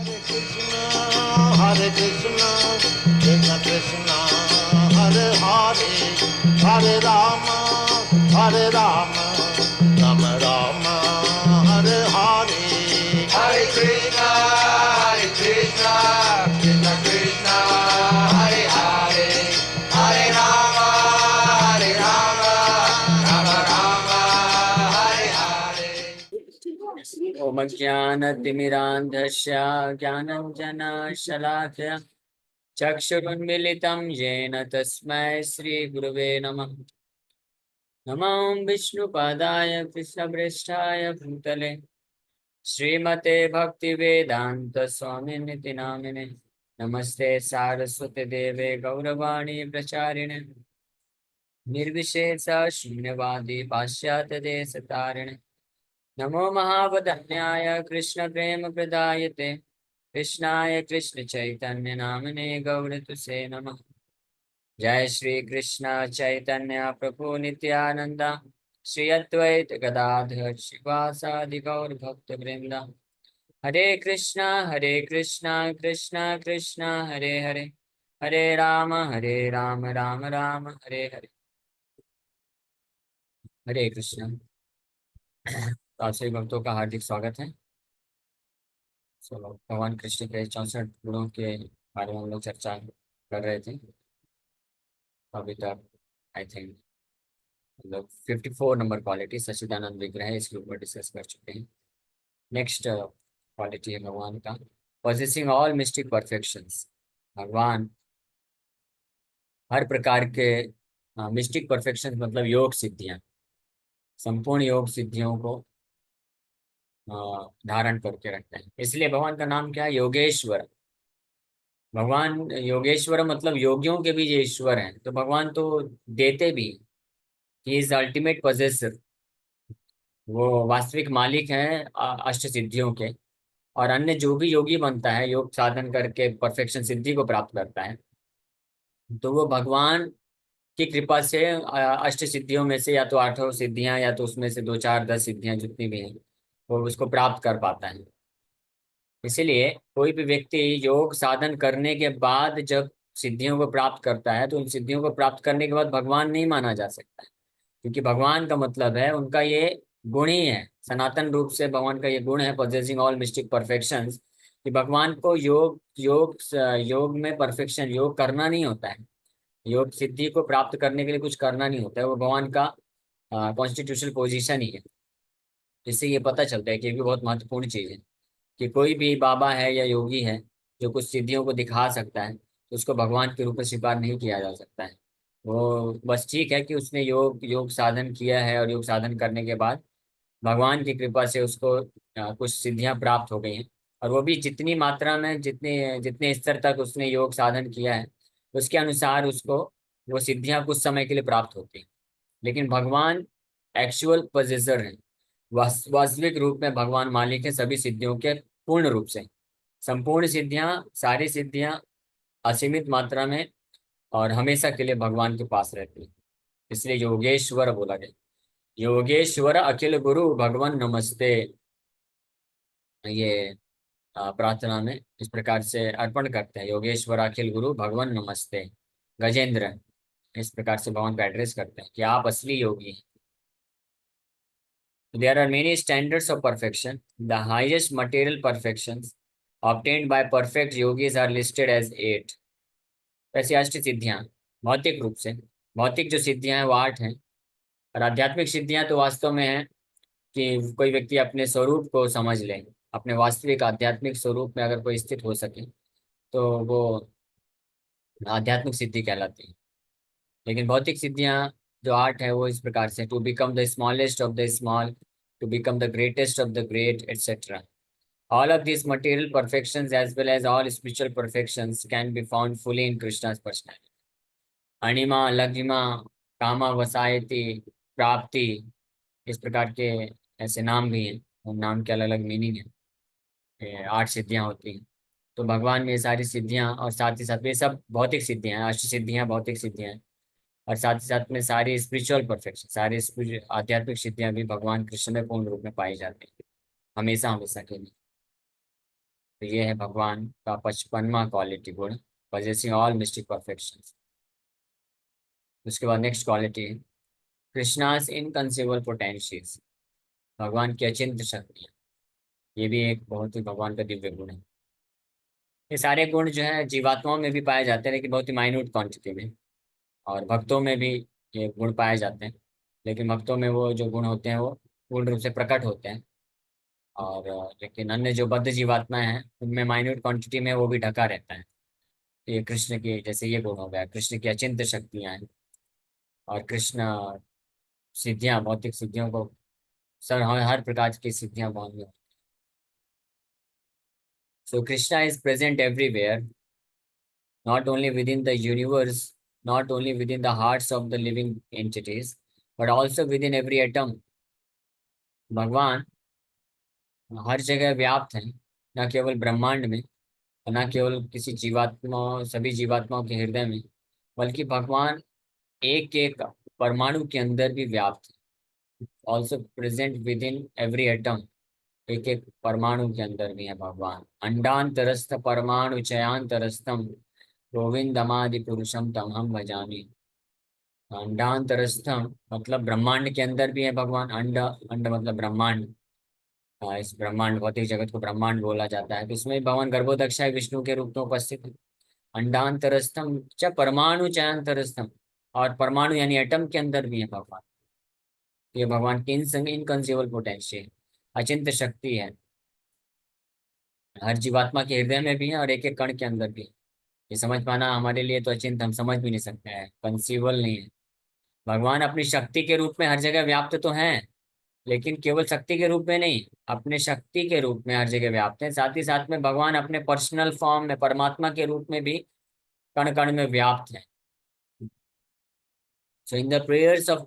Hare Krishna, Krishna Krishna, Hare Hare, Hare Rama, Hare Rama, Rama Rama, Hare Hare. Hare Krishna, Krishna Krishna, Hare Hare, Hare Rama, Rama Rama, Hare Hare. ओम ज्ञानतिमिरान्धस्य ज्ञानञ्जनशलाकया चक्षुरुन्मीलितं येन तस्मै श्रीगुरवे नमः। नमो विष्णुपादाय कृष्णप्रेष्ठाय भूतले श्रीमते भक्तिवेदान्तस्वामिनिति नामिने। नमस्ते सारस्वती देवे गौरवाणी प्रचारिणे निर्विशेष शून्यवादी पाश्चात्य देशतारिणे। नमो महावदन्याय कृष्ण प्रेम प्रदायते कृष्णाय कृष्ण चैतन्य नामने गौरतुसे नमः। जय श्री कृष्ण चैतन्य प्रभु नित्यानंद श्री अद्वैत गदाधर शिवासादि गौर भक्त वृंदा। हरे कृष्णा कृष्णा कृष्णा हरे हरे, हरे राम राम राम हरे हरे। हरे कृष्णा। तो आप सभी भक्तों का हार्दिक स्वागत है। चलो, भगवान कृष्ण के 64 गुणों के बारे में हम लोग चर्चा कर रहे थे। अभी तक आई थिंक मतलब 54 नंबर क्वालिटी सच्चिदानंद विग्रह है, इसके ऊपर डिस्कस कर चुके हैं। नेक्स्ट क्वालिटी है भगवान का पोजेसिंग ऑल मिस्टिक परफेक्शंस। भगवान हर प्रकार के मिस्टिक परफेक्शन मतलब योग सिद्धियां, संपूर्ण योग सिद्धियों को धारण करके रखते हैं, इसलिए भगवान का नाम क्या है? योगेश्वर। भगवान योगेश्वर मतलब योगियों के भी ये ईश्वर हैं, तो भगवान तो देते भी, ही इज अल्टीमेट पोजेसर। वो वास्तविक मालिक हैं अष्ट सिद्धियों के। और अन्य जो भी योगी बनता है, योग साधन करके परफेक्शन सिद्धि को प्राप्त करता है, तो वो भगवान की कृपा से अष्ट सिद्धियों में से या तो आठों सिद्धियां या तो उसमें से दो चार दस सिद्धियां जितनी भी हैं वो उसको प्राप्त कर पाता है। इसीलिए कोई भी व्यक्ति योग साधन करने के बाद जब सिद्धियों को प्राप्त करता है, तो उन सिद्धियों को प्राप्त करने के बाद भगवान नहीं माना जा सकता है, क्योंकि भगवान का मतलब है उनका ये गुण ही है। सनातन रूप से भगवान का ये गुण है पोजेसिंग ऑल मिस्टिक परफेक्शंस, कि भगवान को योग योग योग में परफेक्शन योग करना नहीं होता है। योग सिद्धि को प्राप्त करने के लिए कुछ करना नहीं होता है, वो भगवान का कॉन्स्टिट्यूशनल पोजीशन ही है। इससे ये पता चलता है कि ये भी बहुत महत्वपूर्ण चीज है कि कोई भी बाबा है या योगी है जो कुछ सिद्धियों को दिखा सकता है, तो उसको भगवान के रूप में स्वीकार नहीं किया जा सकता है। वो बस ठीक है कि उसने योग योग साधन किया है और योग साधन करने के बाद भगवान की कृपा से उसको कुछ सिद्धियां प्राप्त हो गई हैं। और वो भी जितनी मात्रा में, जितने जितने स्तर तक उसने योग साधन किया है उसके अनुसार उसको वो सिद्धियां कुछ समय के लिए प्राप्त होती हैं। लेकिन भगवान एक्चुअल पोजेसर हैं, वास्तविक रूप में भगवान मालिक है सभी सिद्धियों के, पूर्ण रूप से संपूर्ण सिद्धियां, सारी सिद्धियां असीमित मात्रा में और हमेशा के लिए भगवान के पास रहती है। इसलिए योगेश्वर बोला गया। योगेश्वर अखिल गुरु भगवान नमस्ते। ये प्रार्थना में इस प्रकार से अर्पण करते हैं, योगेश्वर अखिल गुरु भगवान नमस्ते। गजेंद्र इस प्रकार से भगवान का एड्रेस करते हैं कि आप असली योगी हैं। There are many standards of perfection. The highest material perfections obtained by perfect yogis are listed as 8. ऐसी अष्ट सिद्धियां भौतिक रूप से, भौतिक जो सिद्धियां हैं वो 8 हैं। और आध्यात्मिक सिद्धियां तो वास्तव में है कि कोई व्यक्ति अपने स्वरूप को समझ ले, अपने वास्तविक आध्यात्मिक स्वरूप में अगर कोई स्थित हो सके तो वो आध्यात्मिक सिद्धि कहलाती है। लेकिन भौतिक सिद्धियां जो 8 है वो इस प्रकार से: to become the smallest of the small, to become the greatest of the great, etc. All of these material perfections as well as all spiritual perfections can be found fully in Krishna's personality. अणिमा, लघिमा, कामा, वसायति, प्राप्ति, इस प्रकार के ऐसे नाम भी हैं, और नाम के अलग अलग मीनिंग है। ये 8 सिद्धियां होती हैं। तो भगवान में ये सारी सिद्धियां, और साथ ही साथ ये सब भौतिक सिद्धियां हैं, अष्ट सिद्धियां भौतिक सिद्धियां हैं। और साथ ही साथ में सारी स्पिरिचुअल परफेक्शन, सारी आध्यात्मिक सिद्धियां भी भगवान कृष्ण में पूर्ण रूप में पाई जाती हैं, हमेशा हमेशा के लिए। तो ये है भगवान का 55वां क्वालिटी गुण, possessing ऑल मिस्टिक परफेक्शन। उसके बाद नेक्स्ट क्वालिटी है कृष्णास इनकंसीवेबल पोटेंशियल्स, भगवान की अचिंत्य शक्तियाँ। ये भी एक बहुत ही भगवान का दिव्य गुण है। ये सारे गुण जो है जीवात्माओं में भी पाए जाते हैं, लेकिन बहुत ही माइन्यूट क्वांटिटी में, और भक्तों में भी ये गुण पाए जाते हैं, लेकिन भक्तों में वो जो गुण होते हैं वो पूर्ण रूप से प्रकट होते हैं। और लेकिन अन्य जो बद्ध जीवात्माएं हैं उनमें माइन्यूट क्वांटिटी में वो भी ढका रहता है। ये कृष्ण की, जैसे ये गुण हो गया, कृष्ण की अचिंत्य शक्तियां हैं, और कृष्ण सिद्धियां, भौतिक सिद्धियों को, सर हर प्रकार की सिद्धियां बहुत। So Krishna is present everywhere, not only within the universe, not only within the hearts of the living entities, but also within every atom। भगवान हर जगह व्याप्त है, न केवल ब्रह्मांड में, और न केवल किसी जीवात्मा, सभी जीवात्माओं के हृदय में, बल्कि भगवान एक एक परमाणु के अंदर भी व्याप्त है। Also present with in every atom, एक एक परमाणु के अंदर भी है भगवान। अंडांतरस्थ परमाणु चयांतरस्थम गोविंदमादि पुरुषम तमहम भजामि। अंडांतरस्थम मतलब ब्रह्मांड के अंदर भी है भगवान। अंड, अंड मतलब ब्रह्मांड। इस ब्रह्मांड, भौतिक जगत को ब्रह्मांड बोला जाता है, तो इसमें भगवान गर्भोदक्षाय विष्णु के रूप में उपस्थित है। अंडांतरस्थम च परमाणु चयांतरस्थम, और परमाणु यानी एटम के अंदर भी है भगवान। ये भगवान की इनकंसीबल पोटेंशियल, अचिंत्य शक्ति है। हर जीवात्मा के हृदय में भी है और एक एक कण के अंदर भी है। ये समझ पाना हमारे लिए तो अचिंत्य, हम समझ भी नहीं सकते हैं, कंसीबल नहीं है। भगवान अपनी शक्ति के रूप में हर जगह व्याप्त तो हैं, लेकिन केवल शक्ति के रूप में नहीं, अपने शक्ति के रूप में हर जगह व्याप्त है। साथ ही साथ में भगवान अपने पर्सनल फॉर्म में, परमात्मा के रूप में भी कण कण में व्याप्त है। So in the prayers of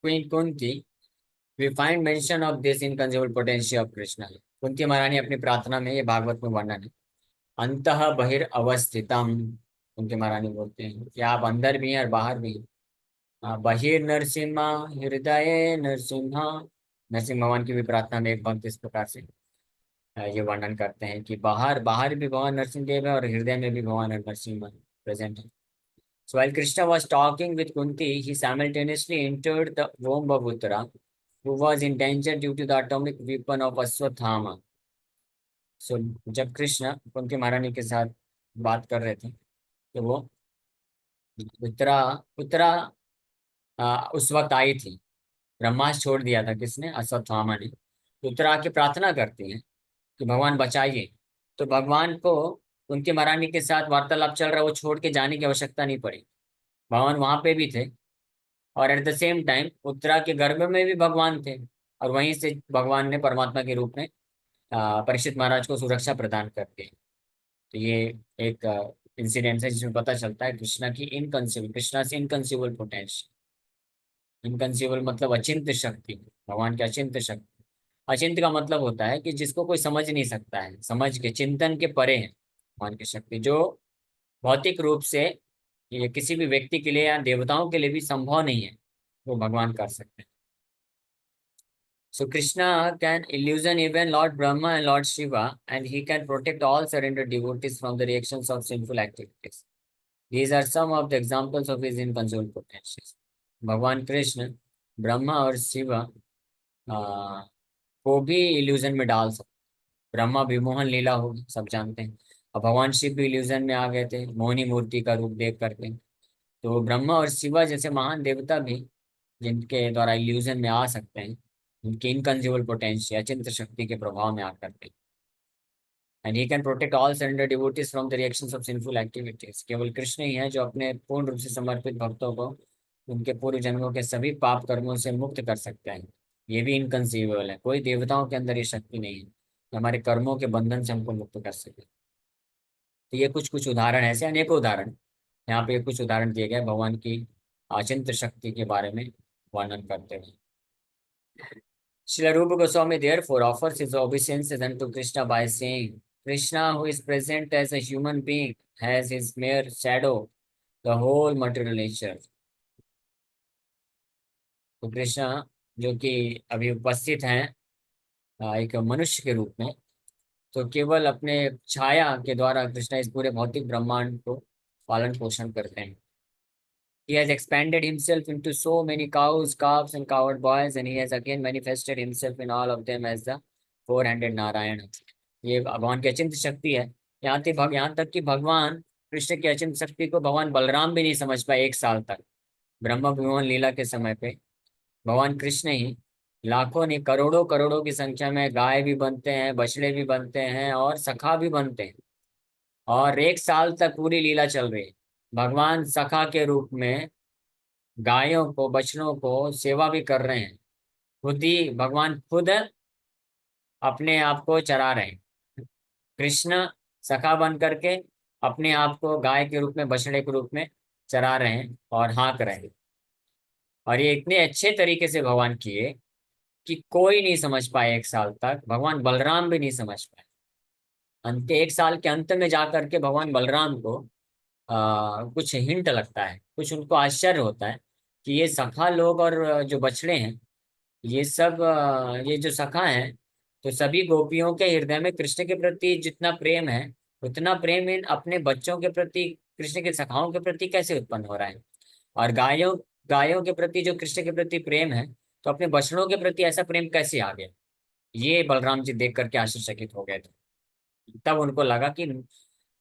queen Kunti we find mention of this inconceivable potential of Krishna. Kunti महारानी अपनी प्रार्थना में, ये भागवत में वर्णन है, अंतः बहिर अवस्थितम। कुंती महारानी बोलते हैं कि आप अंदर भी हैं और बाहर भी हैं। बहिर नरसिम्हा हृदय नरसिम्हा। नरसिंह भगवान की भी प्रार्थना में एक भक्त इस प्रकार से ये वर्णन करते हैं कि बाहर बाहर भी भगवान नरसिंह देव है और हृदय में भी भगवान नरसिंह प्रेजेंट है। So while Krishna was talking with Kunti, he simultaneously entered the womb of Uttara, who was in danger due to the atomic weapon of Ashwatthama. So जब कृष्ण कुंती महारानी के साथ बात कर रहे थे, तो वो उत्तरा उत्तरा उस वक्त आई थी। ब्रह्मास्त्र छोड़ दिया था किसने? अश्वत्थामा ने। तो उत्तरा आके प्रार्थना करती है कि भगवान बचाइए। तो भगवान को उनके महारानी के साथ वार्तालाप चल रहा है, वो छोड़ के जाने की आवश्यकता नहीं पड़ी। भगवान वहां पे भी थे, और at the same time Uttara के गर्भ में भी भगवान थे, और वहीं से भगवान ने परमात्मा के रूप में परीक्षित महाराज को सुरक्षा प्रदान कर दी। तो ये एक इंसिडेंट है जिसमें पता चलता है कृष्णा की इनकंसीबल, कृष्णा से इनकंसीबल पोटेंशियल। इनकंसीबल मतलब अचिंत्य शक्ति, भगवान की अचिंत्य शक्ति। अचिंत्य का मतलब होता है कि जिसको कोई समझ नहीं सकता है, समझ के चिंतन के परे है भगवान की शक्ति, जो भौतिक रूप से ये किसी भी व्यक्ति के लिए या देवताओं के लिए भी संभव नहीं है, वो भगवान कर सकते हैं। So Krishna can illusion even Lord Brahma and Lord Shiva, and he can protect all surrendered devotees from the reactions of sinful activities. These are some of the examples of his inconsolable potentials. भगवान कृष्ण ब्रह्मा और शिवा को भी illusion में डाल सकते। ब्रह्मा विमोहन लीला होगी, सब जानते हैं। और भगवान शिव भी इल्यूजन में आ गए थे मोहिनी मूर्ति का रूप देख करके। तो ब्रह्मा और शिवा जैसे महान देवता भी, जिनके द्वारा इल्यूजन में आ सकते हैं, उनकी इनकंज्यूबल पोटेंशियल, अचिंत्य शक्ति के प्रभाव में आकर के। And he can protect all surrender devotees from the reactions of sinful activities. केवल कृष्ण ही है जो अपने पूर्ण रूप से समर्पित भक्तों को उनके पूर्व जन्मों के सभी पाप कर्मों से मुक्त कर सकते हैं। ये भी इनकंसीवेबल है, कोई देवताओं के अंदर ये शक्ति नहीं है कि हमारे कर्मों के बंधन से हमको मुक्त कर सके। तो ये कुछ कुछ उदाहरण, ऐसे अनेकों उदाहरण यहाँ पे कुछ उदाहरण दिए गए भगवान की अचिंत्य शक्ति के बारे में वर्णन करते हुए। Srila Rupa Goswami therefore offers his obeisances unto Krishna by saying, Krishna, who is present as a human being, has his mere shadow, the whole material nature। तो कृष्ण जो कि अभी उपस्थित हैं एक मनुष्य के रूप में, तो केवल अपने छाया के द्वारा कृष्ण इस पूरे भौतिक ब्रह्मांड को पालन पोषण करते हैं। He has expanded himself into so many cows, calves, and cowherd boys, and he has again manifested himself in all of them as the four-handed Narayana. ये भगवान की अचिंत शक्ति है। यहाँ तक कि भगवान कृष्ण की अचिंत शक्ति को भगवान बलराम भी नहीं समझ पाए 1 साल तक। ब्रह्म विमोहन लीला के समय पे भगवान कृष्ण ही लाखों नहीं करोड़ों करोड़ों की संख्या में गाय भी बनते हैं, बछड़े भी बनते हैं और सखा भी बनते हैं, और 1 साल तक पूरी लीला चल रही है। भगवान सखा के रूप में गायों को बछड़ों को सेवा भी कर रहे हैं। खुद ही भगवान खुद अपने आप को चरा रहे हैं। कृष्ण सखा बन करके अपने आप को गाय के रूप में, बछड़े के रूप में चरा रहे हैं और हाँक रहे हैं। और ये इतने अच्छे तरीके से भगवान किए कि कोई नहीं समझ पाए 1 साल तक। भगवान बलराम भी नहीं समझ पाए। अंत 1 साल के अंत में जाकर के भगवान बलराम को कुछ हिंट लगता है, कुछ उनको आश्चर्य होता है कि ये सखा लोग और जो बछड़े हैं, ये सब ये जो सखा हैं, तो सभी गोपियों के हृदय में कृष्ण के प्रति जितना प्रेम है, उतना प्रेम इन अपने बच्चों के प्रति, कृष्ण के सखाओं के प्रति कैसे उत्पन्न हो रहा है। और गायों गायों के प्रति जो कृष्ण के प्रति प्रेम है, तो अपने बछड़ों के प्रति ऐसा प्रेम कैसे आ गया। ये बलराम जी देख करके आश्चर्यचकित हो गए थे। तब उनको लगा कि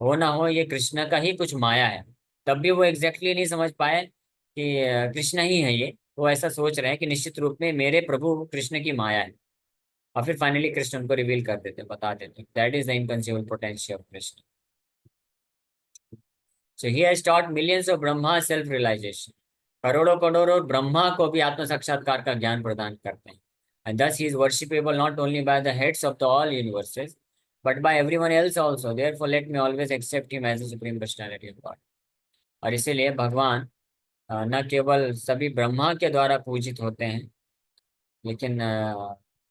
हो ना हो ये कृष्ण का ही कुछ माया है। तब भी वो एग्जैक्टली नहीं समझ पाए कि कृष्ण ही है ये। वो ऐसा सोच रहे हैं कि निश्चित रूप में मेरे प्रभु कृष्ण की माया है। और फिर फाइनली कृष्ण उनको रिवील कर देते, बता देते, that is the inconceivable potential of Krishna. So ही has taught millions of Brahma self realisation. करोड़ों करोड़ों ब्रह्मा को भी आत्म साक्षात्कार का ज्ञान प्रदान करते हैं। And thus he is worshipable not only by the heads of the all universes but by everyone else also. Therefore let me always accept him as the supreme personality of God. और इसीलिए भगवान न केवल सभी ब्रह्मा के द्वारा पूजित होते हैं, लेकिन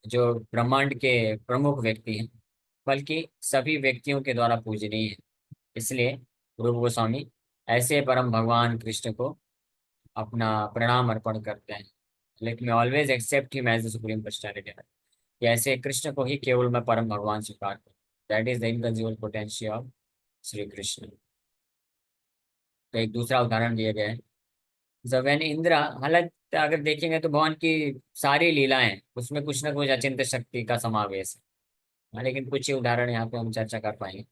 जो ब्रह्मांड के प्रमुख व्यक्ति हैं, बल्कि सभी व्यक्तियों के द्वारा पूजनीय है। इसलिए रूप गोस्वामी ऐसे परम भगवान कृष्ण को अपना प्रणाम अर्पण करते हैं। Let me always accept him as the supreme personality. कि ऐसे कृष्ण को ही केवल मैं परम भगवान स्वीकार करूं। That is the inconceivable potential of Shri Krishna. तो एक दूसरा उदाहरण दिया गया है। जब वेन इंद्र, हालांकि अगर देखेंगे तो भगवान की सारी लीलाएं उसमें कुछ ना कुछ अचिंत्य शक्ति का समावेश है। हाँ, लेकिन कुछ ही उदाहरण यहाँ पे हम चर्चा कर पाएंगे।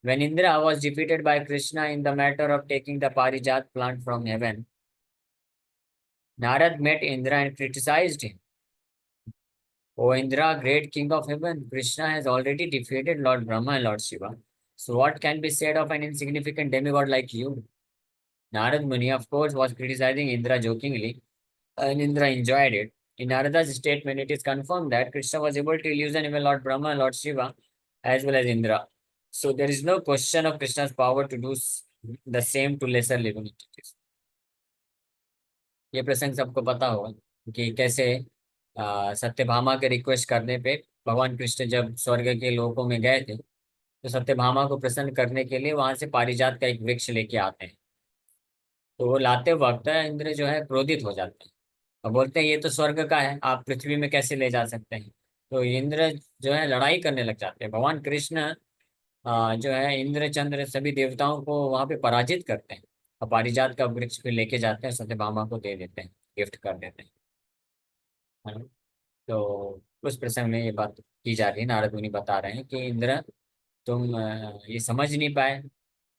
When Indra was defeated by Krishna in the matter of taking the Parijat plant from heaven, Narad met Indra and criticized him. O Indra, great king of heaven, Krishna has already defeated Lord Brahma and Lord Shiva. So what can be said of an insignificant demigod like you? Narad Muni, of course, was criticizing Indra jokingly, and Indra enjoyed it. In Narada's statement, it is confirmed that Krishna was able to illusion even Lord Brahma and Lord Shiva, as well as Indra. So there is no question of Krishna's power to do the same to lesser living entities. ये प्रसंग सबको पता होगा कि कैसे सत्यभामा के request करने पे भगवान कृष्ण जब स्वर्ग के लोकों में गए थे, तो सत्यभामा को प्रसन्न करने के लिए वहां से पारिजात का एक वृक्ष लेके आते हैं। तो वो लाते वक्त इंद्र जो है क्रोधित हो जाते हैं और बोलते हैं ये तो स्वर्ग का है, आप पृथ्वी में कैसे ले जा सकते हैं। तो इंद्र जो है लड़ाई करने लग जाते हैं। भगवान कृष्ण जो है इंद्र चंद्र सभी देवताओं को वहां पे पराजित करते हैं और पारिजात का वृक्ष फिर लेके जाते हैं, सत्यभामा को दे देते हैं, गिफ्ट कर देते हैं, है ना। तो उस प्रसंग में ये बात की जा रही है। नारद मुनि बता रहे हैं कि इंद्र, तुम ये समझ नहीं पाए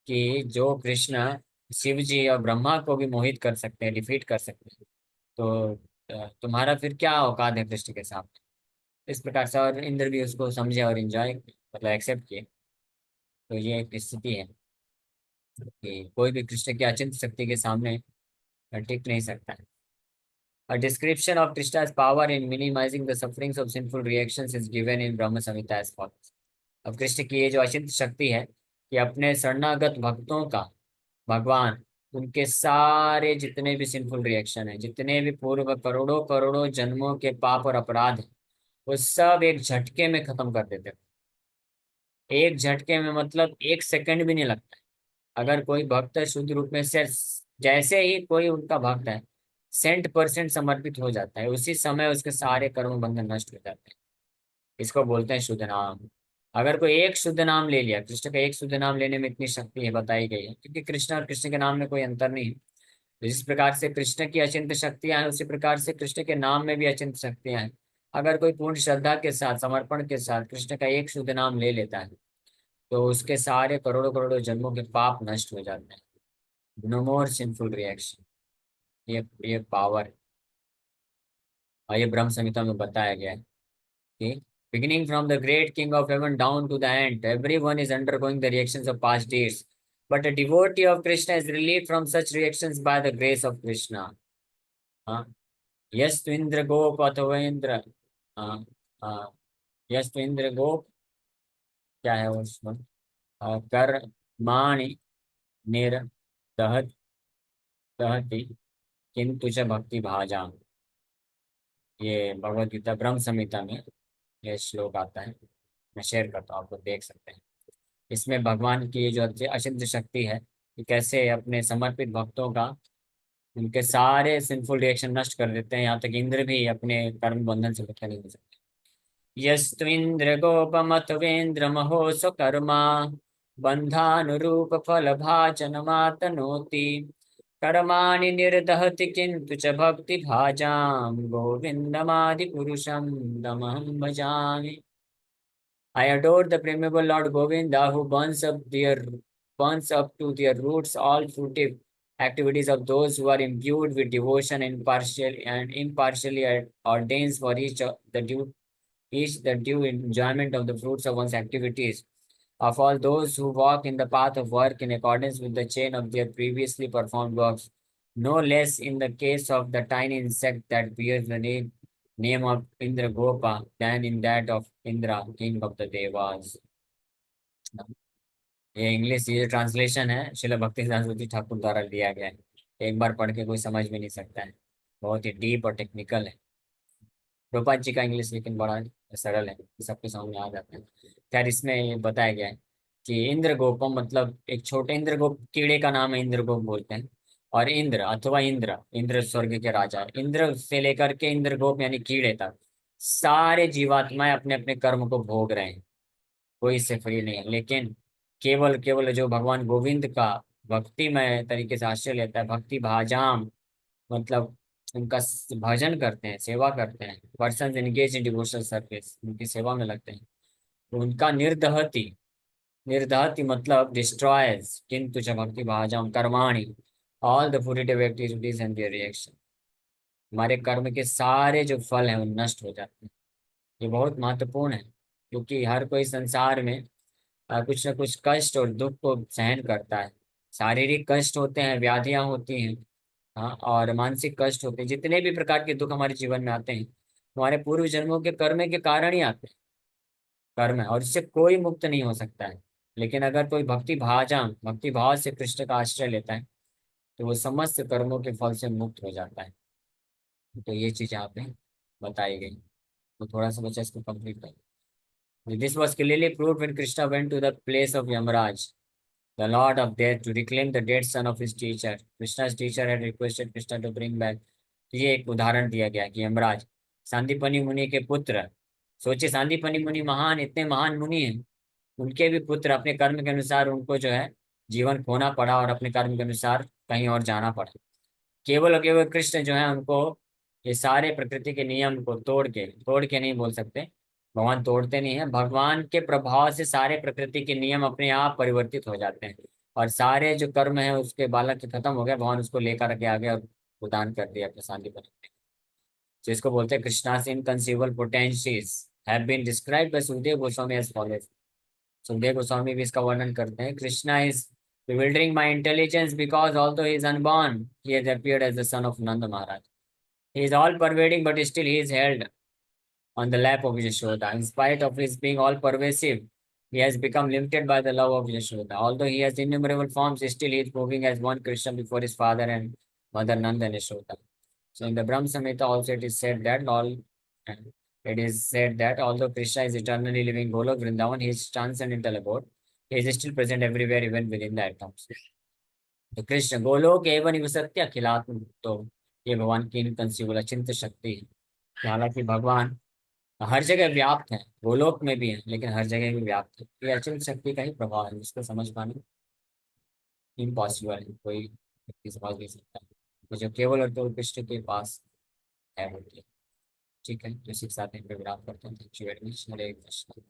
कि जो कृष्ण शिव जी और ब्रह्मा को भी मोहित कर सकते हैं, डिफीट कर सकते हैं, तो तुम्हारा फिर क्या औकात है कृष्ण के सामने। इस प्रकार से और इंद्र भी उसको समझे और इंजॉय मतलब एक्सेप्ट किए। तो ये एक स्थिति है कि कोई भी कृष्ण की अचिंत शक्ति के सामने टिक नहीं सकता है। A description of Krishna's power in minimizing the sufferings of sinful reactions is given in Brahma Samhita as follows. अब कृष्ण की ये जो अचिंत शक्ति है कि अपने शरणागत भक्तों का भगवान उनके सारे जितने भी सिंफुल रिएक्शन है, जितने भी पूर्व करोड़ों करोड़ों जन्मों के पाप और अपराध हैं, वो सब एक झटके में खत्म कर देते हैं। एक झटके में मतलब 1 सेकंड भी नहीं लगता है। अगर कोई भक्त शुद्ध रूप में से जैसे ही कोई उनका भक्त है 100% समर्पित हो जाता है, उसी समय उसके सारे कर्म बंधन नष्ट हो जाते हैं। इसको बोलते हैं शुद्ध नाम। अगर कोई एक शुद्ध नाम ले लिया, कृष्ण का एक शुद्ध नाम लेने में इतनी शक्ति है बताई गई है, क्योंकि कृष्ण और कृष्ण के नाम में कोई अंतर नहीं है। जिस प्रकार से कृष्ण की अचिंत शक्तियां हैं, उसी प्रकार से कृष्ण के नाम में भी अचिंत शक्तियां हैं। अगर कोई पूर्ण श्रद्धा के साथ, समर्पण के साथ कृष्ण का एक शुद्ध नाम ले लेता है, तो उसके सारे करोड़ों करोड़ों जन्मों के पाप नष्ट हो जाते हैं। नो मोर सिंफुल रिएक्शन। ये पावर है। और ये ब्रह्म संहिता में बताया गया है कि beginning from the great king of heaven down to the end, everyone is undergoing the reactions of past deeds. But a devotee of Krishna is relieved from such reactions by the grace of Krishna. हाँ, yes तो इंद्र गोप अथवा इंद्र, हाँ हाँ, yes तो इंद्र गोप, क्या है वो उसमें, कर माणि निर दहत दहति किंतु च भक्ति भाजाम। ये भगवत गीता ब्रह्म संहिता में ये श्लोक आता है। मैं शेयर करता हूँ, आपको देख सकते हैं। इसमें भगवान की ये जो अचिंत्य शक्ति है, कि कैसे अपने समर्पित भक्तों का, उनके सारे सिंफुल रिएक्शन नष्ट कर देते हैं। यहाँ तक इंद्र भी अपने कर्म बंधन से मुक्त नहीं हो सकते। यस्त्विंद्र गोपमथवेन्द्र महो स्वकर्मा बंधानुरूप फल भाजनमातनोति कर्माणि निर्दहति किंतु च भक्ति भाजाम गोविंदमादि पुरुषम तमहं भजामि। I adore the premeable Lord Govinda who burns up to their roots all fruitive activities of those who are imbued with devotion and impartially ordains for each the due enjoyment of the fruits of one's activities. Of all those who walk in the path of work in accordance with the chain of their previously performed works, no less in the case of the tiny insect that bears the name of Indra Gopa than in that of Indra, king of the Devas. ये English, ये translation है श्रील भक्ति सरस्वती ठाकुर द्वारा दिया गया है। एक बार पढ़ के कोई समझ में नहीं सकता है, बहुत ही डीप और टेक्निकल है। रूपाल जी का इंग्लिश लेकिन बड़ा सरल है, सबके सामने आ जाता है। खैर, इसमें ये बताया गया है कि इंद्र गोपम मतलब एक छोटे इंद्रगोप कीड़े का नाम है, इंद्रगोप बोलते हैं। और इंद्र अथवा इंद्र, इंद्र स्वर्ग के राजा, इंद्र से लेकर के इंद्रगोप यानी कीड़े तक सारे जीवात्माएं अपने अपने कर्म को भोग रहे हैं, कोई इससे फ्री नहीं है। लेकिन केवल केवल जो भगवान गोविंद का भक्तिमय तरीके से आश्रय लेता है, भक्ति भाजाम मतलब उनका भजन करते हैं, सेवा करते हैं, person engage in devotional service, उनकी सेवा में लगते हैं, तो उनका निर्दहति, निर्दहति मतलब डिस्ट्रॉयज किंतु च भक्ति भाजाम कर्माणि all the fruitive activities and their reaction. हमारे कर्म के सारे जो फल हैं वो नष्ट हो जाते हैं। ये बहुत महत्वपूर्ण है, क्योंकि हर कोई संसार में कुछ न कुछ कष्ट और दुख को सहन करता है। शारीरिक कष्ट होते हैं, व्याधियां होती हैं, हाँ, और मानसिक कष्ट होते हैं। जितने भी प्रकार के दुख हमारे जीवन में आते हैं, हमारे पूर्व जन्मों के कर्म के कारण ही आते हैं। कर्म है और इससे कोई मुक्त नहीं हो सकता है। लेकिन अगर कोई भक्ति भाव से कृष्ण का आश्रय लेता है, तो वो समस्त कर्मों के फल से मुक्त हो जाता है। तो ये चीज यहाँ पे बताई गई। तो थोड़ा सा बच्चा इसको कंप्लीट कर। This was clearly proved when Krishna went to the place of Yamraj, the Lord of Death, to reclaim the dead son of his teacher. Krishna's teacher had requested Krishna to bring back. तो ये एक उदाहरण दिया गया कि यमराज सांदीपनि मुनि के पुत्र, सोचिए सांदीपनि मुनि महान, इतने महान मुनि हैं, उनके भी पुत्र अपने कर्म के अनुसार उनको जो है जीवन खोना पड़ा और अपने कर्म के अनुसार कहीं और जाना पड़ा। केवल और केवल कृष्ण जो है उनको ये सारे प्रकृति के नियम को तोड़ के नहीं बोल सकते, भगवान तोड़ते नहीं है, भगवान के प्रभाव से सारे प्रकृति के नियम अपने आप परिवर्तित हो जाते हैं। और सारे जो कर्म है उसके बालक के खत्म हो गए, भगवान उसको लेकर के आ गया और प्रदान कर दिया अपने शांति पर। जिसको बोलते हैं Krishna's inconceivable potentials have been described by Sukhdev Goswami as follows. Sukhdev Goswami भी इसका वर्णन करते हैं, Krishna is bewildering my intelligence because although he is unborn, he has appeared as the son of Nanda Maharaj. He is all pervading, but still he is held on the lap of Yashoda. In spite of his being all pervasive, he has become limited by the love of Yashoda. Although he has innumerable forms, still he is moving as one Krishna before his father and mother Nanda and Yashoda. So in the Brahm Samhita also it is said that although Krishna is eternally living Golok Vrindavan, his transcendental abode, he is still present everywhere, even within the atoms. तो कृष्ण गोलोक एवं निवसत्य अखिलात्म, तो ये भगवान की इनकंसीबल अचिंत्य शक्ति है। हालांकि भगवान हर जगह व्याप्त है, गोलोक में भी है लेकिन हर जगह भी व्याप्त है। ये अचिंत शक्ति का ही प्रभाव है, इसको समझ पाना इम्पॉसिबल है, कोई व्यक्ति समझ नहीं सकता। तो जो केवल और केवल कृष्ण के पास है वो है। ठीक है, तो इसी के साथ यहाँ पे विराम करते हैं। Thank you very much. Hare Krishna.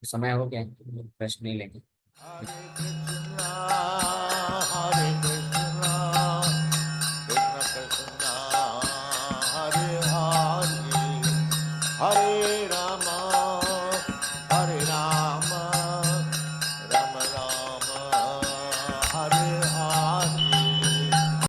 समय हो गया है, प्रश्न नहीं लेंगे। Hare Krishna